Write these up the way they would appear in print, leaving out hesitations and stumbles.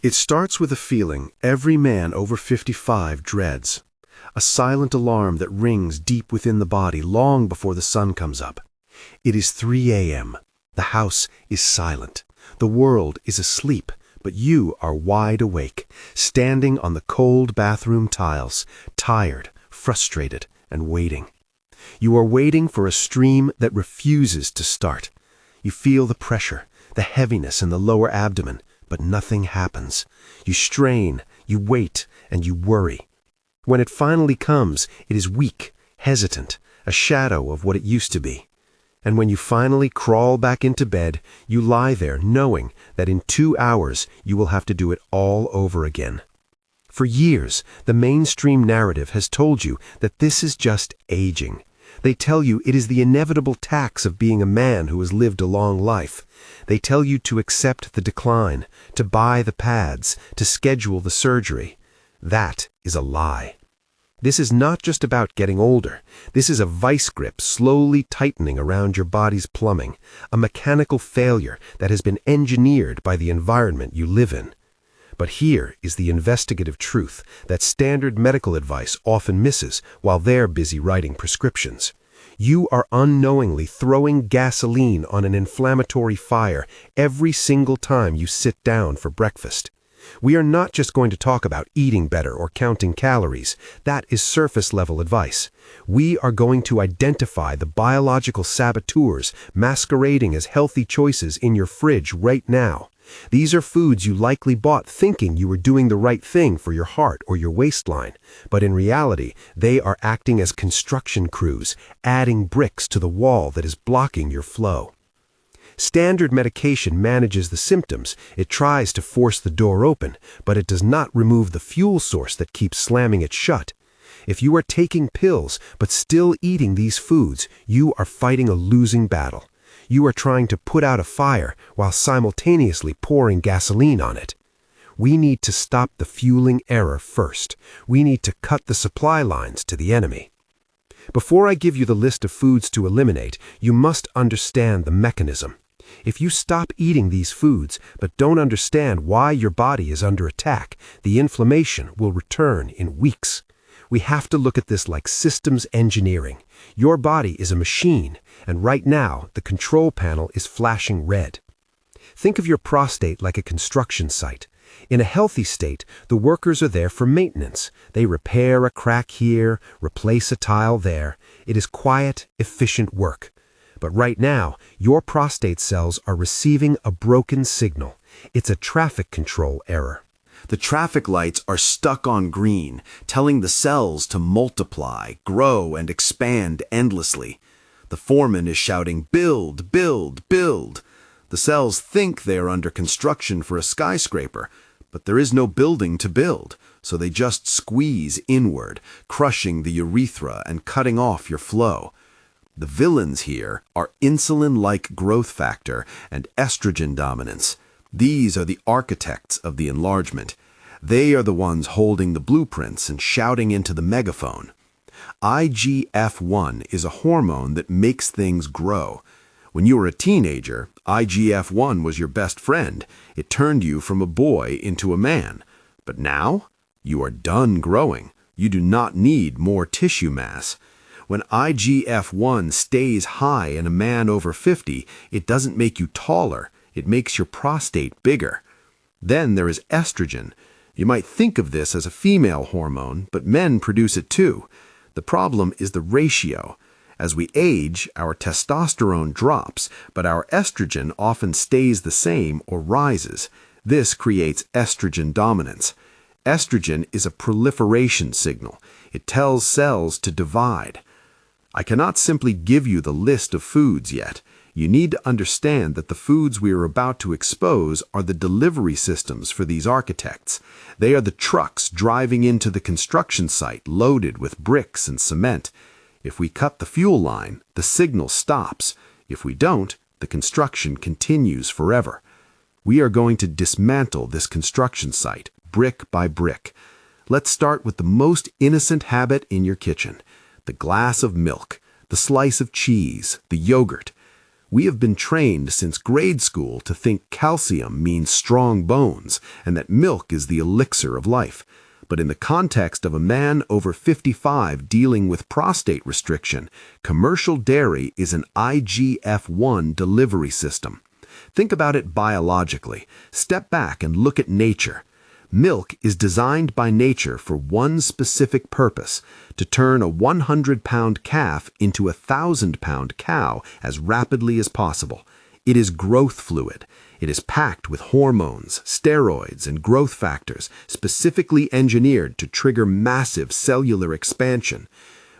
It starts with a feeling every man over 55 dreads. A silent alarm that rings deep within the body long before the sun comes up. It is 3 a.m. The house is silent. The world is asleep, but you are wide awake, standing on the cold bathroom tiles, tired, frustrated, and waiting. You are waiting for a stream that refuses to start. You feel the pressure, the heaviness in the lower abdomen, but nothing happens. You strain, you wait, and you worry. When it finally comes, it is weak, hesitant, a shadow of what it used to be. And when you finally crawl back into bed, you lie there knowing that in 2 hours you will have to do it all over again. For years, the mainstream narrative has told you that this is just aging. They tell you it is the inevitable tax of being a man who has lived a long life. They tell you to accept the decline, to buy the pads, to schedule the surgery. That is a lie. This is not just about getting older. This is a vice grip slowly tightening around your body's plumbing, a mechanical failure that has been engineered by the environment you live in. But here is the investigative truth that standard medical advice often misses while they're busy writing prescriptions. You are unknowingly throwing gasoline on an inflammatory fire every single time you sit down for breakfast. We are not just going to talk about eating better or counting calories. That is surface-level advice. We are going to identify the biological saboteurs masquerading as healthy choices in your fridge right now. These are foods you likely bought thinking you were doing the right thing for your heart or your waistline, but in reality, they are acting as construction crews, adding bricks to the wall that is blocking your flow. Standard medication manages the symptoms. It tries to force the door open, but it does not remove the fuel source that keeps slamming it shut. If you are taking pills but still eating these foods, you are fighting a losing battle. You are trying to put out a fire while simultaneously pouring gasoline on it. We need to stop the fueling error first. We need to cut the supply lines to the enemy. Before I give you the list of foods to eliminate, you must understand the mechanism. If you stop eating these foods but don't understand why your body is under attack, the inflammation will return in weeks. We have to look at this like systems engineering. Your body is a machine, and right now the control panel is flashing red. Think of your prostate like a construction site. In a healthy state, the workers are there for maintenance. They repair a crack here, replace a tile there. It is quiet, efficient work. But right now, your prostate cells are receiving a broken signal. It's a traffic control error. The traffic lights are stuck on green, telling the cells to multiply, grow, and expand endlessly. The foreman is shouting, "Build, build, build." The cells think they are under construction for a skyscraper, but there is no building to build, so they just squeeze inward, crushing the urethra and cutting off your flow. The villains here are insulin-like growth factor and estrogen dominance. These are the architects of the enlargement. They are the ones holding the blueprints and shouting into the megaphone. IGF-1 is a hormone that makes things grow. When you were a teenager, IGF-1 was your best friend. It turned you from a boy into a man. But now, you are done growing. You do not need more tissue mass. When IGF-1 stays high in a man over 50, it doesn't make you taller. It makes your prostate bigger. Then there is estrogen. You might think of this as a female hormone, but men produce it too. The problem is the ratio. As we age, our testosterone drops, but our estrogen often stays the same or rises. This creates estrogen dominance. Estrogen is a proliferation signal. It tells cells to divide. I cannot simply give you the list of foods yet. You need to understand that the foods we are about to expose are the delivery systems for these architects. They are the trucks driving into the construction site loaded with bricks and cement. If we cut the fuel line, the signal stops. If we don't, the construction continues forever. We are going to dismantle this construction site, brick by brick. Let's start with the most innocent habit in your kitchen. The glass of milk, the slice of cheese, the yogurt. We have been trained since grade school to think calcium means strong bones and that milk is the elixir of life. But in the context of a man over 55 dealing with prostate restriction, commercial dairy is an IGF-1 delivery system. Think about it biologically. Step back and look at nature. Milk is designed by nature for one specific purpose: to turn a 100-pound calf into a 1,000-pound cow as rapidly as possible. It is growth fluid. It is packed with hormones, steroids, and growth factors specifically engineered to trigger massive cellular expansion.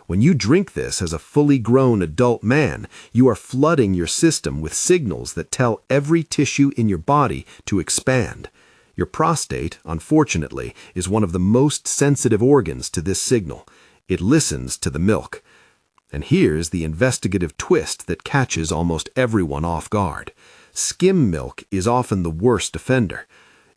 When you drink this as a fully grown adult man, you are flooding your system with signals that tell every tissue in your body to expand. Your prostate, unfortunately, is one of the most sensitive organs to this signal. It listens to the milk. And here's the investigative twist that catches almost everyone off guard. Skim milk is often the worst offender.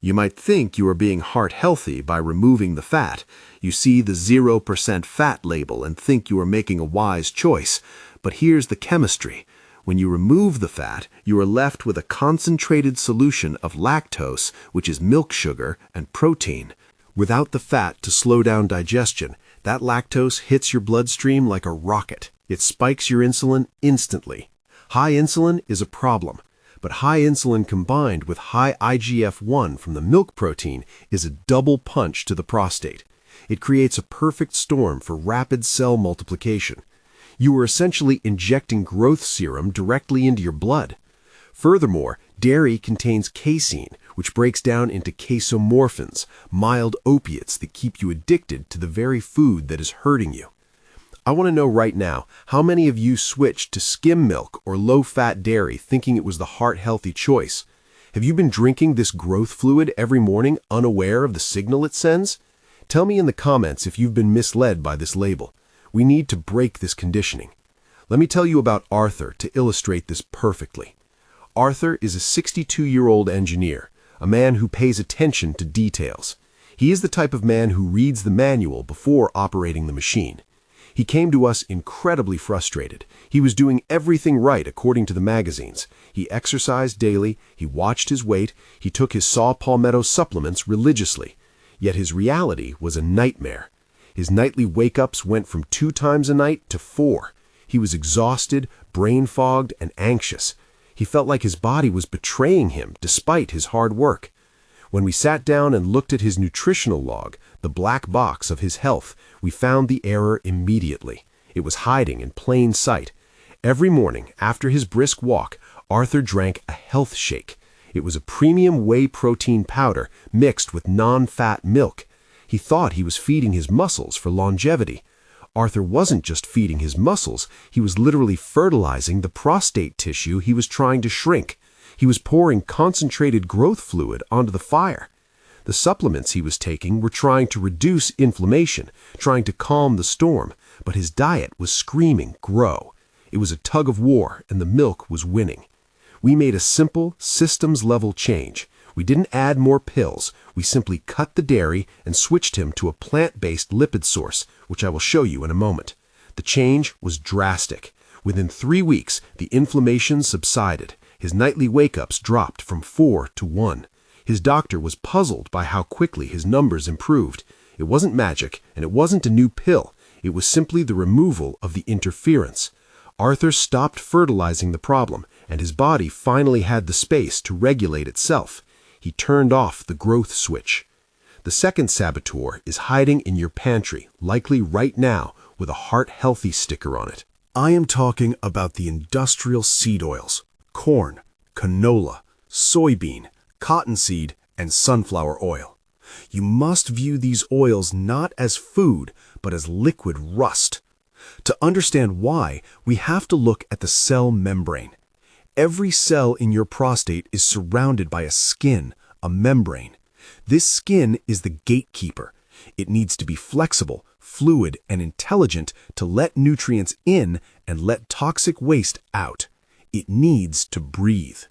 You might think you are being heart-healthy by removing the fat. You see the 0% fat label and think you are making a wise choice. But here's the chemistry. When you remove the fat, you are left with a concentrated solution of lactose, which is milk sugar, and protein. Without the fat to slow down digestion, that lactose hits your bloodstream like a rocket. It spikes your insulin instantly. High insulin is a problem, but high insulin combined with high IGF-1 from the milk protein is a double punch to the prostate. It creates a perfect storm for rapid cell multiplication. You are essentially injecting growth serum directly into your blood. Furthermore, dairy contains casein, which breaks down into casomorphins, mild opiates that keep you addicted to the very food that is hurting you. I want to know right now, how many of you switched to skim milk or low-fat dairy thinking it was the heart-healthy choice? Have you been drinking this growth fluid every morning unaware of the signal it sends? Tell me in the comments if you've been misled by this label. We need to break this conditioning. Let me tell you about Arthur to illustrate this perfectly. Arthur is a 62-year-old engineer, a man who pays attention to details. He is the type of man who reads the manual before operating the machine. He came to us incredibly frustrated. He was doing everything right according to the magazines. He exercised daily, he watched his weight, he took his saw palmetto supplements religiously. Yet his reality was a nightmare. His nightly wake-ups went from 2 times a night to 4. He was exhausted, brain-fogged, and anxious. He felt like his body was betraying him despite his hard work. When we sat down and looked at his nutritional log, the black box of his health, we found the error immediately. It was hiding in plain sight. Every morning, after his brisk walk, Arthur drank a health shake. It was a premium whey protein powder mixed with non-fat milk. He thought he was feeding his muscles for longevity. Arthur wasn't just feeding his muscles, he was literally fertilizing the prostate tissue he was trying to shrink. He was pouring concentrated growth fluid onto the fire. The supplements he was taking were trying to reduce inflammation, trying to calm the storm, but his diet was screaming grow. It was a tug of war, and the milk was winning. We made a simple, systems-level change. We didn't add more pills. We simply cut the dairy and switched him to a plant-based lipid source, which I will show you in a moment. The change was drastic. Within 3 weeks, the inflammation subsided. His nightly wake-ups dropped from 4 to 1. His doctor was puzzled by how quickly his numbers improved. It wasn't magic, and it wasn't a new pill. It was simply the removal of the interference. Arthur stopped fertilizing the problem, and his body finally had the space to regulate itself. He turned off the growth switch. The second saboteur is hiding in your pantry, likely right now, with a heart-healthy sticker on it. I am talking about the industrial seed oils: corn, canola, soybean, cottonseed, and sunflower oil. You must view these oils not as food, but as liquid rust. To understand why, we have to look at the cell membrane. Every cell in your prostate is surrounded by a skin, a membrane. This skin is the gatekeeper. It needs to be flexible, fluid, and intelligent to let nutrients in and let toxic waste out. It needs to breathe.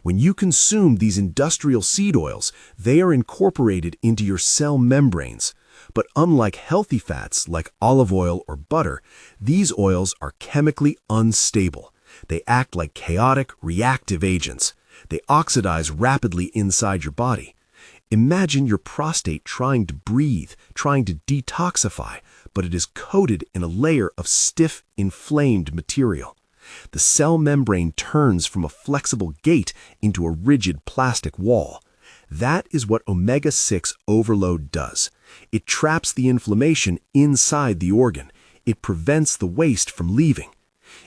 When you consume these industrial seed oils, they are incorporated into your cell membranes. But unlike healthy fats like olive oil or butter, these oils are chemically unstable. They act like chaotic, reactive agents. They oxidize rapidly inside your body. Imagine your prostate trying to breathe, trying to detoxify, but it is coated in a layer of stiff, inflamed material. The cell membrane turns from a flexible gate into a rigid plastic wall. That is what omega-6 overload does. It traps the inflammation inside the organ. It prevents the waste from leaving.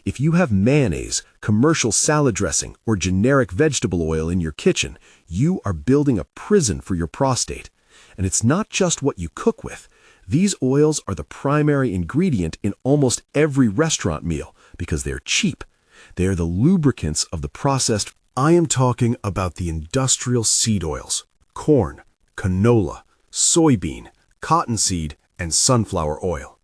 If you have mayonnaise, commercial salad dressing, or generic vegetable oil in your kitchen, you are building a prison for your prostate. And it's not just what you cook with. These oils are the primary ingredient in almost every restaurant meal because they're cheap. They are the lubricants of the processed. I am talking about the industrial seed oils: corn, canola, soybean, cottonseed, and sunflower oil.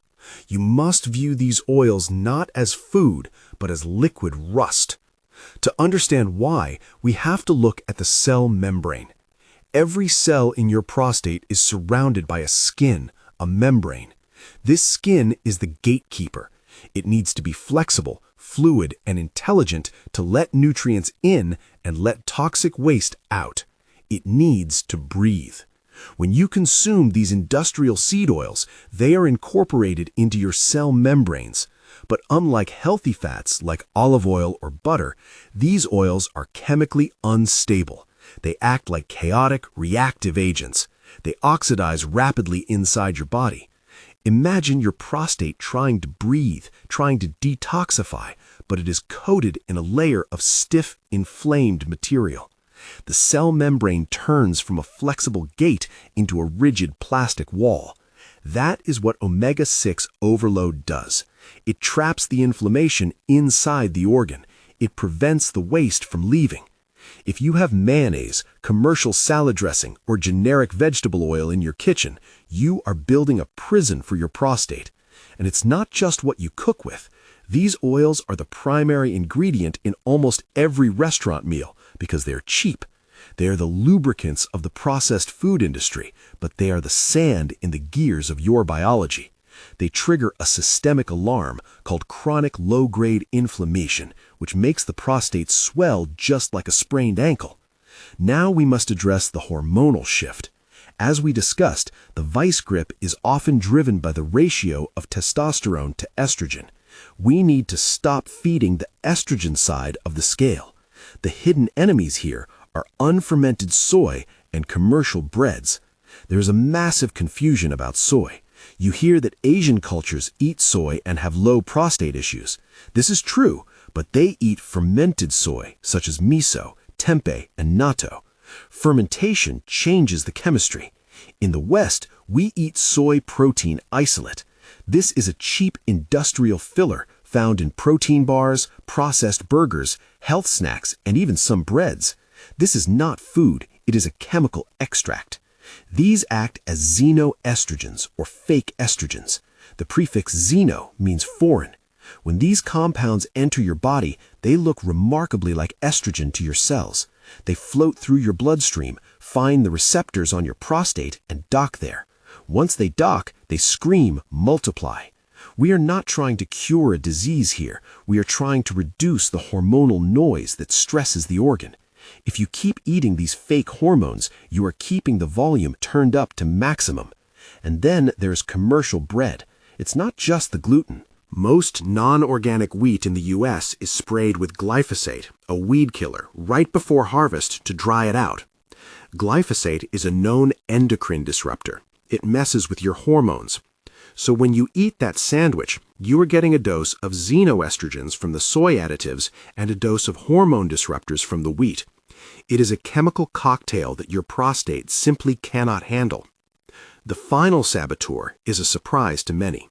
You must view these oils not as food, but as liquid rust. To understand why, we have to look at the cell membrane. Every cell in your prostate is surrounded by a skin, a membrane. This skin is the gatekeeper. It needs to be flexible, fluid, and intelligent to let nutrients in and let toxic waste out. It needs to breathe. When you consume these industrial seed oils, they are incorporated into your cell membranes. But unlike healthy fats like olive oil or butter, these oils are chemically unstable. They act like chaotic, reactive agents. They oxidize rapidly inside your body. Imagine your prostate trying to breathe, trying to detoxify, but it is coated in a layer of stiff, inflamed material. The cell membrane turns from a flexible gate into a rigid plastic wall. That is what omega-6 overload does. It traps the inflammation inside the organ. It prevents the waste from leaving. If you have mayonnaise, commercial salad dressing, or generic vegetable oil in your kitchen, you are building a prison for your prostate. And it's not just what you cook with. These oils are the primary ingredient in almost every restaurant meal because they're cheap. They are the lubricants of the processed food industry, but they are the sand in the gears of your biology. They trigger a systemic alarm called chronic low-grade inflammation, which makes the prostate swell just like a sprained ankle. Now we must address the hormonal shift. As we discussed, the vice grip is often driven by the ratio of testosterone to estrogen. We need to stop feeding the estrogen side of the scale. The hidden enemies here are unfermented soy and commercial breads. There's a massive confusion about soy. You hear that Asian cultures eat soy and have low prostate issues. This is true, but they eat fermented soy, such as miso, tempeh, and natto. Fermentation changes the chemistry. In the West, we eat soy protein isolate. This is a cheap industrial filler found in protein bars, processed burgers, health snacks, and even some breads. This is not food, it is a chemical extract. These act as xenoestrogens, or fake estrogens. The prefix xeno means foreign. When these compounds enter your body, they look remarkably like estrogen to your cells. They float through your bloodstream, find the receptors on your prostate, and dock there. Once they dock, they scream, multiply. We are not trying to cure a disease here. We are trying to reduce the hormonal noise that stresses the organ. If you keep eating these fake hormones, you are keeping the volume turned up to maximum. And then there's commercial bread. It's not just the gluten. Most non-organic wheat in the U.S. is sprayed with glyphosate, a weed killer, right before harvest to dry it out. Glyphosate is a known endocrine disruptor. It messes with your hormones. So when you eat that sandwich, you are getting a dose of xenoestrogens from the soy additives and a dose of hormone disruptors from the wheat. It is a chemical cocktail that your prostate simply cannot handle. The final saboteur is a surprise to many.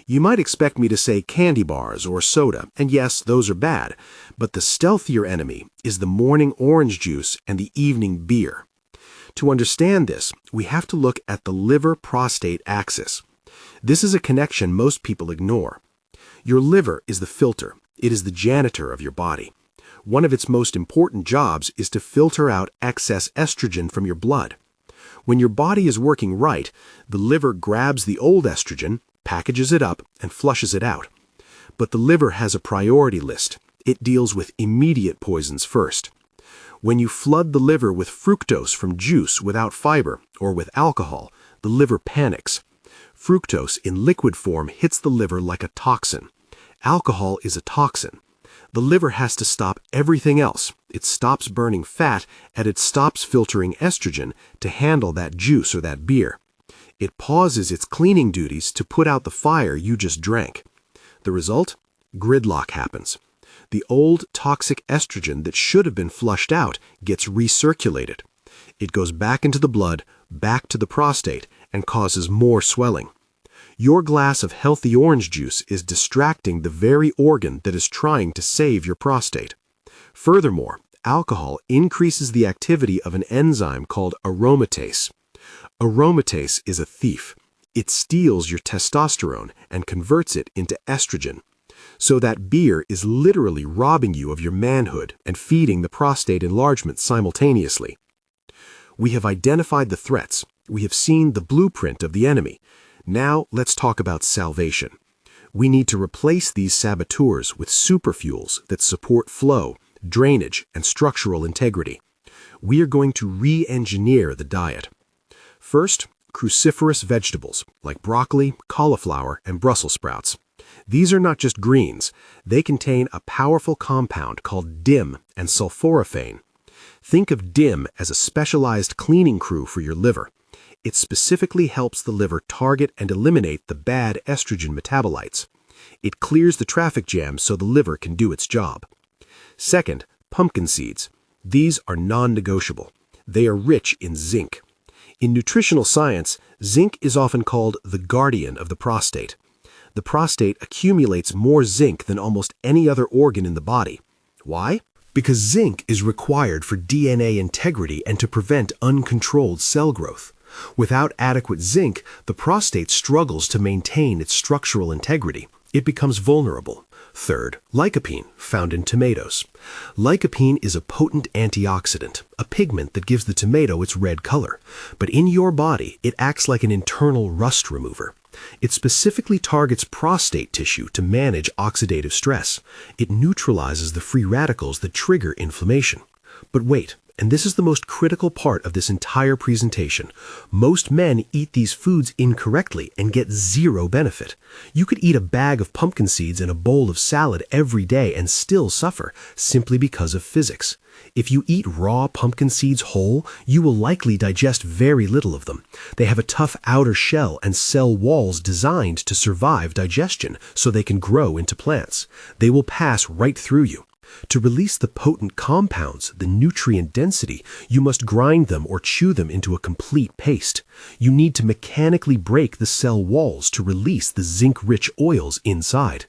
You might expect me to say candy bars or soda, and yes, those are bad, but the stealthier enemy is the morning orange juice and the evening beer. To understand this, we have to look at the liver-prostate axis. This is a connection most people ignore. Your liver is the filter. It is the janitor of your body. One of its most important jobs is to filter out excess estrogen from your blood. When your body is working right, the liver grabs the old estrogen, packages it up, and flushes it out. But the liver has a priority list. It deals with immediate poisons first. When you flood the liver with fructose from juice without fiber or with alcohol, the liver panics. Fructose in liquid form hits the liver like a toxin. Alcohol is a toxin. The liver has to stop everything else. It stops burning fat and it stops filtering estrogen to handle that juice or that beer. It pauses its cleaning duties to put out the fire you just drank. The result? Gridlock happens. The old toxic estrogen that should have been flushed out gets recirculated. It goes back into the blood, back to the prostate, and causes more swelling. Your glass of healthy orange juice is distracting the very organ that is trying to save your prostate. Furthermore, alcohol increases the activity of an enzyme called aromatase. Aromatase is a thief. It steals your testosterone and converts it into estrogen. So that beer is literally robbing you of your manhood and feeding the prostate enlargement simultaneously. We have identified the threats. We have seen the blueprint of the enemy. Now let's talk about salvation. We need to replace these saboteurs with superfuels that support flow, drainage, and structural integrity. We are going to re-engineer the diet. First, cruciferous vegetables like broccoli, cauliflower, and Brussels sprouts. These are not just greens. They contain a powerful compound called DIM and sulforaphane. Think of DIM as a specialized cleaning crew for your liver. It specifically helps the liver target and eliminate the bad estrogen metabolites. It clears the traffic jam so the liver can do its job. Second, pumpkin seeds. These are non-negotiable. They are rich in zinc. In nutritional science, zinc is often called the guardian of the prostate. The prostate accumulates more zinc than almost any other organ in the body. Why? Because zinc is required for DNA integrity and to prevent uncontrolled cell growth. Without adequate zinc, the prostate struggles to maintain its structural integrity. It becomes vulnerable. Third, lycopene, found in tomatoes. Lycopene is a potent antioxidant, a pigment that gives the tomato its red color. But in your body, it acts like an internal rust remover. It specifically targets prostate tissue to manage oxidative stress. It neutralizes the free radicals that trigger inflammation. But wait, and this is the most critical part of this entire presentation. Most men eat these foods incorrectly and get zero benefit. You could eat a bag of pumpkin seeds and a bowl of salad every day and still suffer, simply because of physics. If you eat raw pumpkin seeds whole, you will likely digest very little of them. They have a tough outer shell and cell walls designed to survive digestion so they can grow into plants. They will pass right through you. To release the potent compounds, the nutrient density, you must grind them or chew them into a complete paste. You need to mechanically break the cell walls to release the zinc-rich oils inside.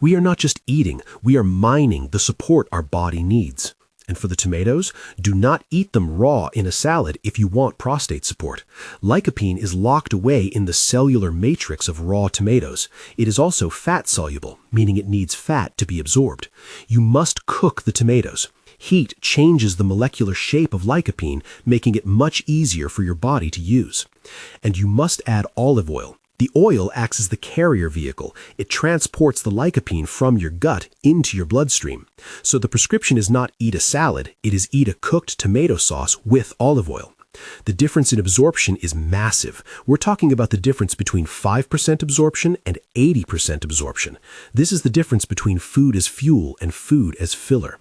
We are not just eating, we are mining the support our body needs. And for the tomatoes, do not eat them raw in a salad if you want prostate support. Lycopene is locked away in the cellular matrix of raw tomatoes. It is also fat-soluble, meaning it needs fat to be absorbed. You must cook the tomatoes. Heat changes the molecular shape of lycopene, making it much easier for your body to use. And you must add olive oil. The oil acts as the carrier vehicle. It transports the lycopene from your gut into your bloodstream. So the prescription is not eat a salad, it is eat a cooked tomato sauce with olive oil. The difference in absorption is massive. We're talking about the difference between 5% absorption and 80% absorption. This is the difference between food as fuel and food as filler.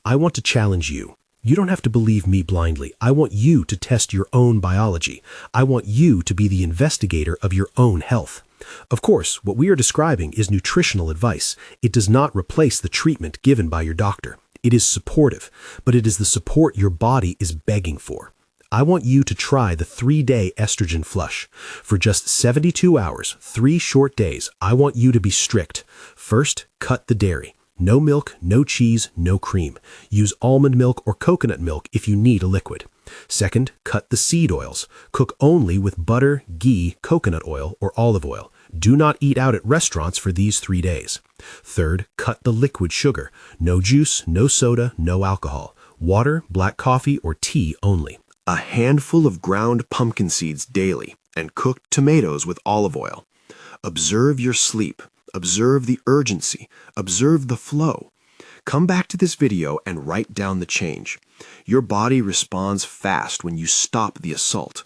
I want to challenge you. You don't have to believe me blindly. I want you to test your own biology. I want you to be the investigator of your own health. Of course, what we are describing is nutritional advice. It does not replace the treatment given by your doctor. It is supportive, but it is the support your body is begging for. I want you to try the 3-day estrogen flush. For just 72 hours, 3 short days, I want you to be strict. First, cut the dairy. No milk, no cheese, no cream. Use almond milk or coconut milk if you need a liquid. Second, cut the seed oils. Cook only with butter, ghee, coconut oil, or olive oil. Do not eat out at restaurants for these 3 days. Third, cut the liquid sugar. No juice, no soda, no alcohol. Water, black coffee, or tea only. A handful of ground pumpkin seeds daily and cooked tomatoes with olive oil. Observe your sleep. Observe the urgency. Observe the flow. Come back to this video and write down the change. Your body responds fast when you stop the assault.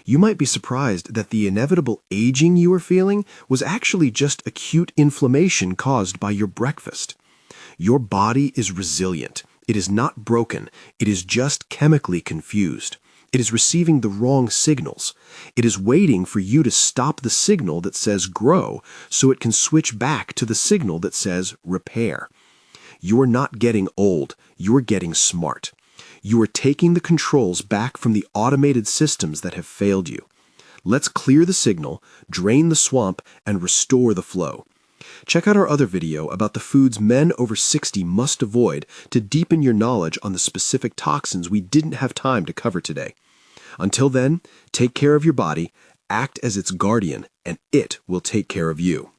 You might be surprised that the inevitable aging you are feeling was actually just acute inflammation caused by your breakfast. Your body is resilient. It is not broken. It is just chemically confused. It is receiving the wrong signals. It is waiting for you to stop the signal that says grow so it can switch back to the signal that says repair. You are not getting old. You are getting smart. You are taking the controls back from the automated systems that have failed you. Let's clear the signal, drain the swamp, and restore the flow. Check out our other video about the foods men over 60 must avoid to deepen your knowledge on the specific toxins we didn't have time to cover today. Until then, take care of your body, act as its guardian, and it will take care of you.